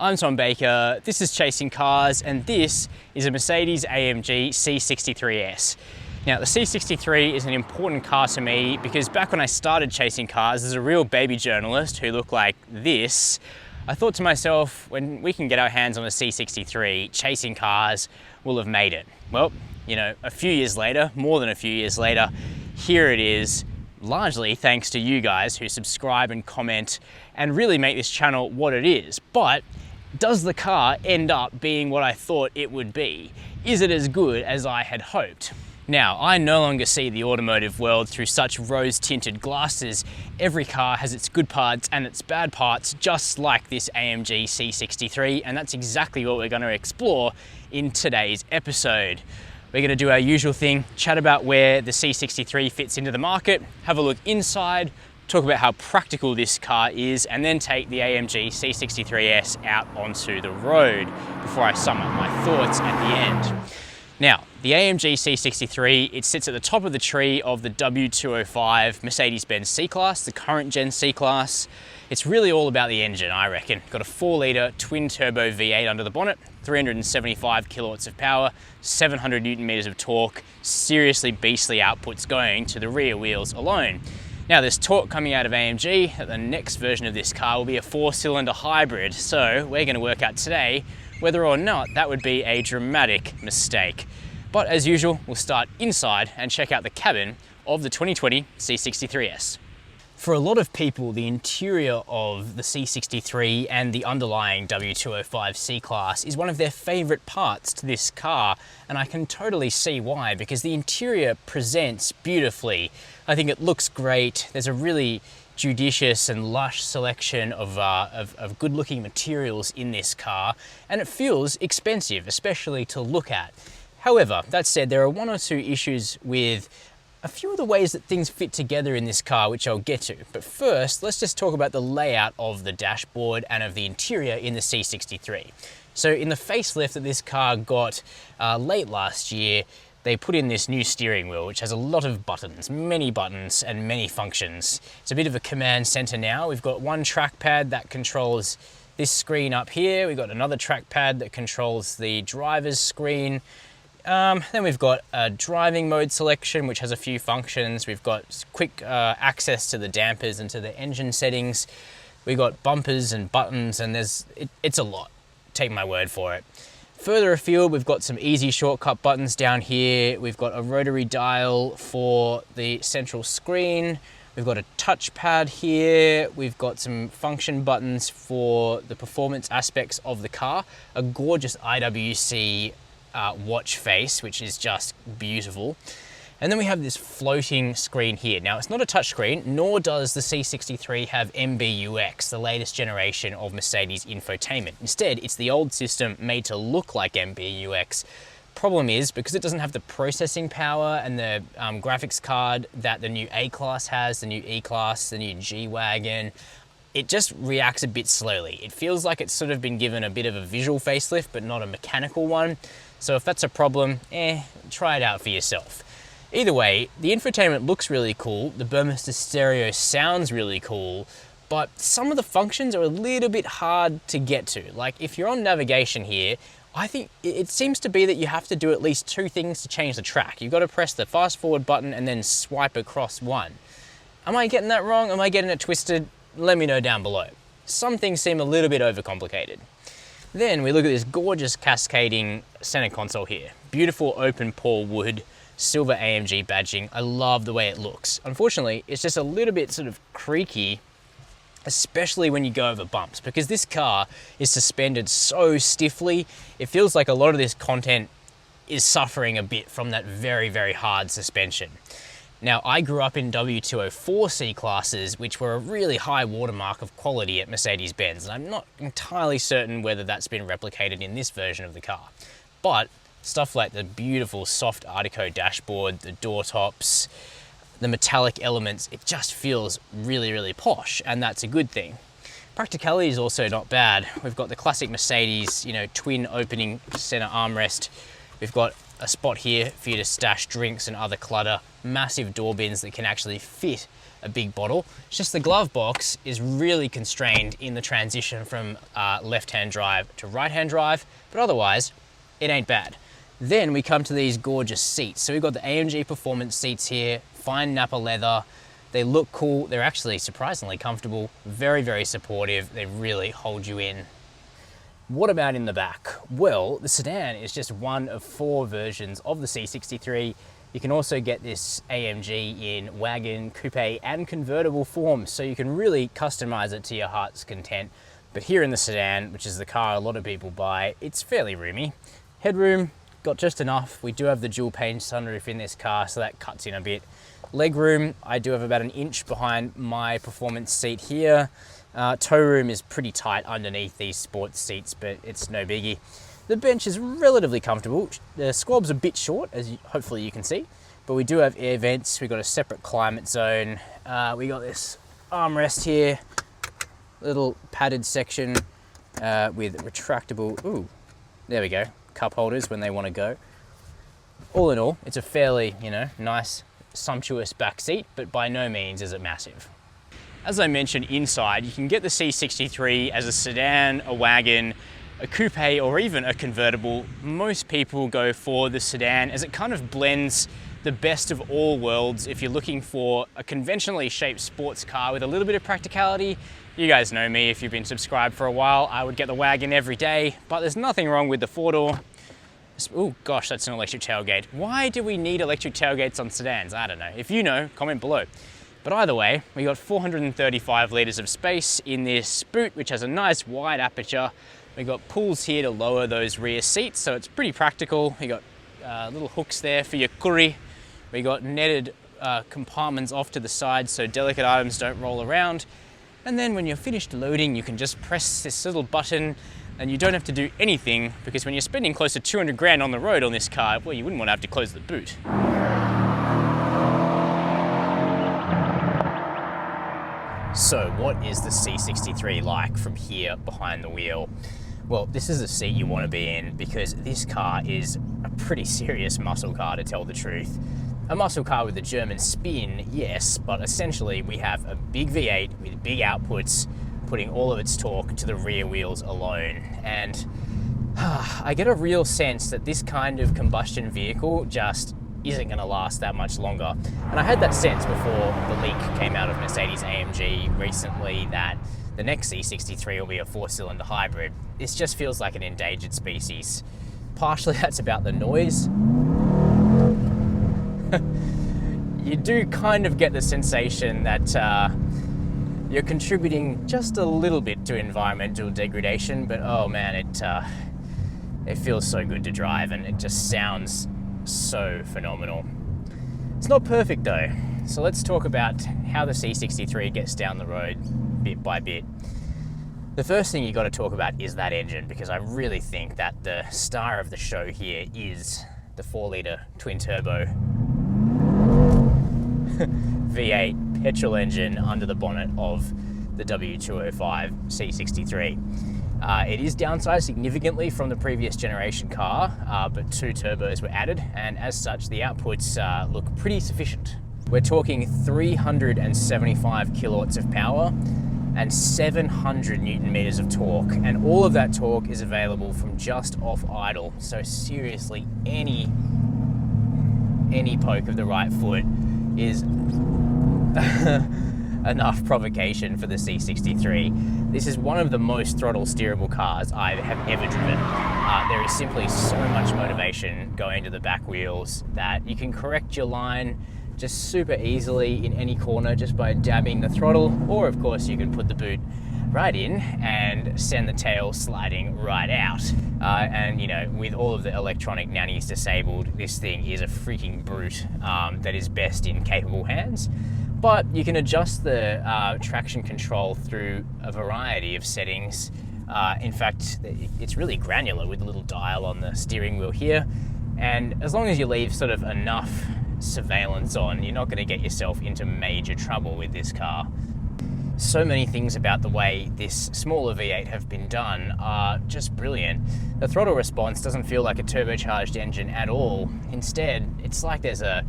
I'm Tom Baker, this is Chasing Cars, and this is a Mercedes-AMG C63 S. Now, the C63 is an important car to me because back when I started chasing cars as a real baby journalist who looked like this, I thought to myself, when we can get our hands on a C63, chasing cars will have made it. Well, you know, a few years later, more than a few years later, here it is, largely thanks to you guys who subscribe and comment and really make this channel what it is. But does the car end up being what I thought it would be? Is it as good as I had hoped? Now, I no longer see the automotive world through such rose-tinted glasses. Every car has its good parts and its bad parts, just like this AMG C63, and that's exactly what we're going to explore in today's episode. We're going to do our usual thing, chat about where the C63 fits into the market, have a look inside, talk about how practical this car is, and then take the AMG C63 S out onto the road before I sum up my thoughts at the end. Now, the AMG C63, it sits at the top of the tree of the W205 Mercedes-Benz C-Class, the current gen C-Class. It's really all about the engine, I reckon. Got a 4-litre twin-turbo V8 under the bonnet, 375 kilowatts of power, 700 Newton meters of torque, seriously beastly outputs going to the rear wheels alone. Now, there's talk coming out of AMG that the next version of this car will be a 4-cylinder hybrid, so we're going to work out today whether or not that would be a dramatic mistake. But as usual, we'll start inside and check out the cabin of the 2020 C63 S. For a lot of people, the interior of the C63 and the underlying W205 C-Class is one of their favorite parts to this car, and I can totally see why, because the interior presents beautifully. I think it looks great. There's a really judicious and lush selection of good-looking materials in this car, and it feels expensive, especially to look at. However, that said, there are one or two issues with a few of the ways that things fit together in this car, which I'll get to. But first, let's just talk about the layout of the dashboard and of the interior in the C63. So in the facelift that this car got late last year, they put in this new steering wheel, which has a lot of buttons, many buttons and many functions. It's a bit of a command center now. We've got one trackpad that controls this screen up here. We've got another trackpad that controls the driver's screen. Then we've got a driving mode selection, which has a few functions. We've got quick access to the dampers and to the engine settings. We've got bumpers and buttons, and it's a lot. Take my word for it. Further afield, we've got some easy shortcut buttons down here. We've got a rotary dial for the central screen. We've got a touchpad here. We've got some function buttons for the performance aspects of the car. A gorgeous IWC watch face, which is just beautiful. And then we have this floating screen here. Now, it's not a touch screen, nor does the C63 have MBUX, the latest generation of Mercedes infotainment. Instead, it's the old system made to look like MBUX. Problem is, because it doesn't have the processing power and the graphics card that the new A-Class has, the new E-Class, the new G-Wagon, it just reacts a bit slowly. It feels like it's sort of been given a bit of a visual facelift, but not a mechanical one. So if that's a problem, try it out for yourself. Either way, the infotainment looks really cool, the Burmester stereo sounds really cool, but some of the functions are a little bit hard to get to. Like if you're on navigation here, I think it seems to be that you have to do at least two things to change the track. You've got to press the fast forward button and then swipe across one. Am I getting that wrong? Am I getting it twisted? Let me know down below. Some things seem a little bit overcomplicated. Then we look at this gorgeous cascading center console here. Beautiful open pore wood, silver AMG badging. I love the way it looks. Unfortunately, it's just a little bit sort of creaky, especially when you go over bumps, because this car is suspended so stiffly. It feels like a lot of this content is suffering a bit from that very, very hard suspension. Now, I grew up in W204 C-Classes, which were a really high watermark of quality at Mercedes-Benz, and I'm not entirely certain whether that's been replicated in this version of the car. But stuff like the beautiful soft Artico dashboard, the door tops, the metallic elements, it just feels really, really posh, and that's a good thing. Practicality is also not bad. We've got the classic Mercedes, twin opening center armrest. We've got a spot here for you to stash drinks and other clutter, massive door bins that can actually fit a big bottle. It's just the glove box is really constrained in the transition from left-hand drive to right-hand drive, but otherwise, it ain't bad. Then we come to these gorgeous seats. So we've got the AMG Performance seats here, fine Napa leather. They look cool. They're actually surprisingly comfortable, very, very supportive. They really hold you in. What about in the back? Well, the sedan is just one of 4 versions of the C63. You can also get this AMG in wagon, coupe, and convertible form, so you can really customize it to your heart's content. But here in the sedan, which is the car a lot of people buy, it's fairly roomy. Headroom, got just enough. We do have the dual pane sunroof in this car, so that cuts in a bit. Legroom, I do have about 1 inch behind my performance seat here. Tow room is pretty tight underneath these sports seats, but it's no biggie. The bench is relatively comfortable. The squab's a bit short, as hopefully you can see, but we do have air vents. We've got a separate climate zone. We got this armrest here, little padded section with retractable, ooh, there we go, cup holders when they want to go. All in all, it's a fairly, nice, sumptuous back seat, but by no means is it massive. As I mentioned, inside, you can get the C63 as a sedan, a wagon, a coupe, or even a convertible. Most people go for the sedan as it kind of blends the best of all worlds. If you're looking for a conventionally shaped sports car with a little bit of practicality, you guys know me, if you've been subscribed for a while, I would get the wagon every day, but there's nothing wrong with the 4-door. Oh gosh, that's an electric tailgate. Why do we need electric tailgates on sedans? I don't know. If you know, comment below. But either way, we got 435 litres of space in this boot, which has a nice wide aperture. We got pulls here to lower those rear seats, so it's pretty practical. We got little hooks there for your curry. We got netted compartments off to the side so delicate items don't roll around. And then when you're finished loading, you can just press this little button and you don't have to do anything, because when you're spending close to 200 grand on the road on this car, well, you wouldn't want to have to close the boot. So what is the C63 like from here behind the wheel? Well, this is a seat you want to be in, because this car is a pretty serious muscle car, to tell the truth. A muscle car with a German spin, yes, but essentially we have a big V8 with big outputs, putting all of its torque to the rear wheels alone. And I get a real sense that this kind of combustion vehicle just isn't going to last that much longer. And I had that sense before the leak came out of Mercedes-AMG recently that the next C63 will be a 4-cylinder hybrid. This just feels like an endangered species. Partially that's about the noise. You do kind of get the sensation that you're contributing just a little bit to environmental degradation, but oh man, it feels so good to drive, and it just sounds so phenomenal. It's not perfect though, so let's talk about how the C63 gets down the road bit by bit. The first thing you got to talk about is that engine, because I really think that the star of the show here is the 4-litre twin-turbo V8 petrol engine under the bonnet of the W205 C63. It is downsized significantly from the previous generation car, but 2 turbos were added, and as such the outputs look pretty sufficient. We're talking 375 kilowatts of power and 700 newton meters of torque, and all of that torque is available from just off idle. So seriously, any poke of the right foot is enough provocation for the C63. This is one of the most throttle steerable cars I have ever driven. There is simply so much motivation going to the back wheels that you can correct your line just super easily in any corner just by dabbing the throttle, or of course you can put the boot right in and send the tail sliding right out. And you know, with all of the electronic nannies disabled, this thing is a freaking brute that is best in capable hands. But you can adjust the traction control through a variety of settings. In fact, it's really granular with a little dial on the steering wheel here. And as long as you leave sort of enough surveillance on, you're not going to get yourself into major trouble with this car. So many things about the way this smaller V8 have been done are just brilliant. The throttle response doesn't feel like a turbocharged engine at all. Instead, it's like there's a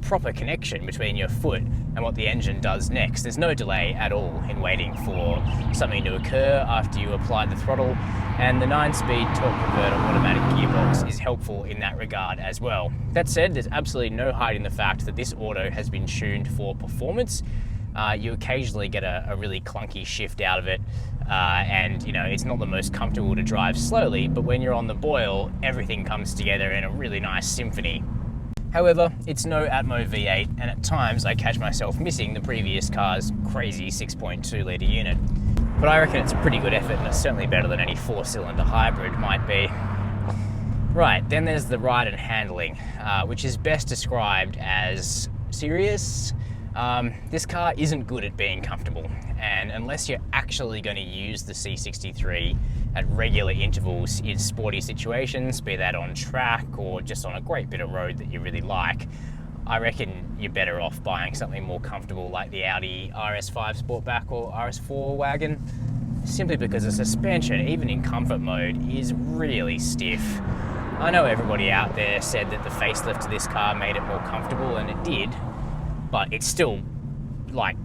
proper connection between your foot and what the engine does next. There's no delay at all in waiting for something to occur after you apply the throttle, and the 9-speed torque converter automatic gearbox is helpful in that regard as well. That said, there's absolutely no hiding the fact that this auto has been tuned for performance. You occasionally get a really clunky shift out of it, and it's not the most comfortable to drive slowly, but when you're on the boil, everything comes together in a really nice symphony. However, it's no Atmo V8, and at times I catch myself missing the previous car's crazy 6.2 litre unit. But I reckon it's a pretty good effort, and it's certainly better than any 4-cylinder hybrid might be. Right, then there's the ride and handling, which is best described as serious. This car isn't good at being comfortable, and unless you're actually going to use the C63 at regular intervals in sporty situations, be that on track or just on a great bit of road that you really like, I reckon you're better off buying something more comfortable like the Audi RS5 Sportback or RS4 wagon, simply because the suspension, even in comfort mode, is really stiff. I know everybody out there said that the facelift to this car made it more comfortable, and it did, but it's still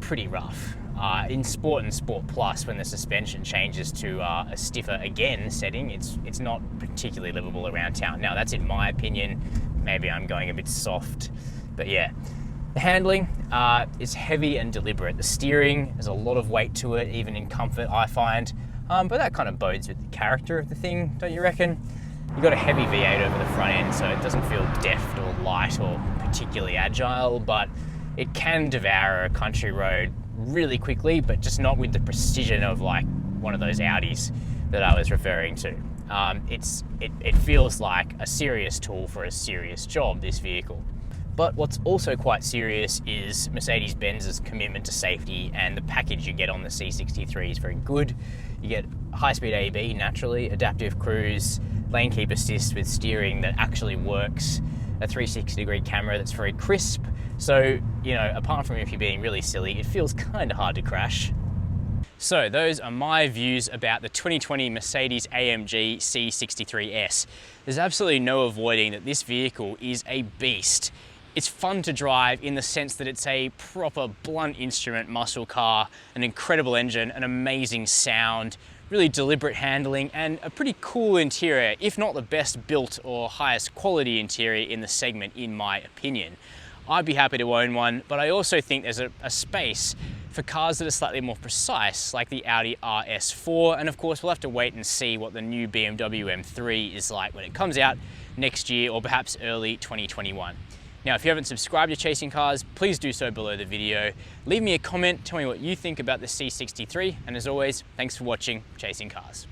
pretty rough. In Sport and Sport Plus, when the suspension changes to a stiffer again setting, it's not particularly livable around town. Now that's in my opinion, maybe I'm going a bit soft, but yeah. The handling is heavy and deliberate. The steering, there's a lot of weight to it, even in comfort I find, but that kind of bodes with the character of the thing, don't you reckon? You've got a heavy V8 over the front end, so it doesn't feel deft or light or particularly agile, but it can devour a country road really quickly, but just not with the precision of one of those Audis that I was referring to. It feels like a serious tool for a serious job, this vehicle. But what's also quite serious is Mercedes-Benz's commitment to safety, and the package you get on the C63 is very good. You get high-speed AEB naturally, adaptive cruise, lane keep assist with steering that actually works, a 360-degree camera that's very crisp. So, apart from if you're being really silly, it feels kind of hard to crash. So those are my views about the 2020 Mercedes-AMG C63 S. There's absolutely no avoiding that this vehicle is a beast. It's fun to drive in the sense that it's a proper blunt instrument muscle car, an incredible engine, an amazing sound, really deliberate handling, and a pretty cool interior, if not the best built or highest quality interior in the segment, in my opinion. I'd be happy to own one, but I also think there's a space for cars that are slightly more precise, like the Audi RS4, and of course we'll have to wait and see what the new BMW M3 is like when it comes out next year, or perhaps early 2021. Now, if you haven't subscribed to Chasing Cars, please do so below the video. Leave me a comment, tell me what you think about the C63, and as always, thanks for watching Chasing Cars.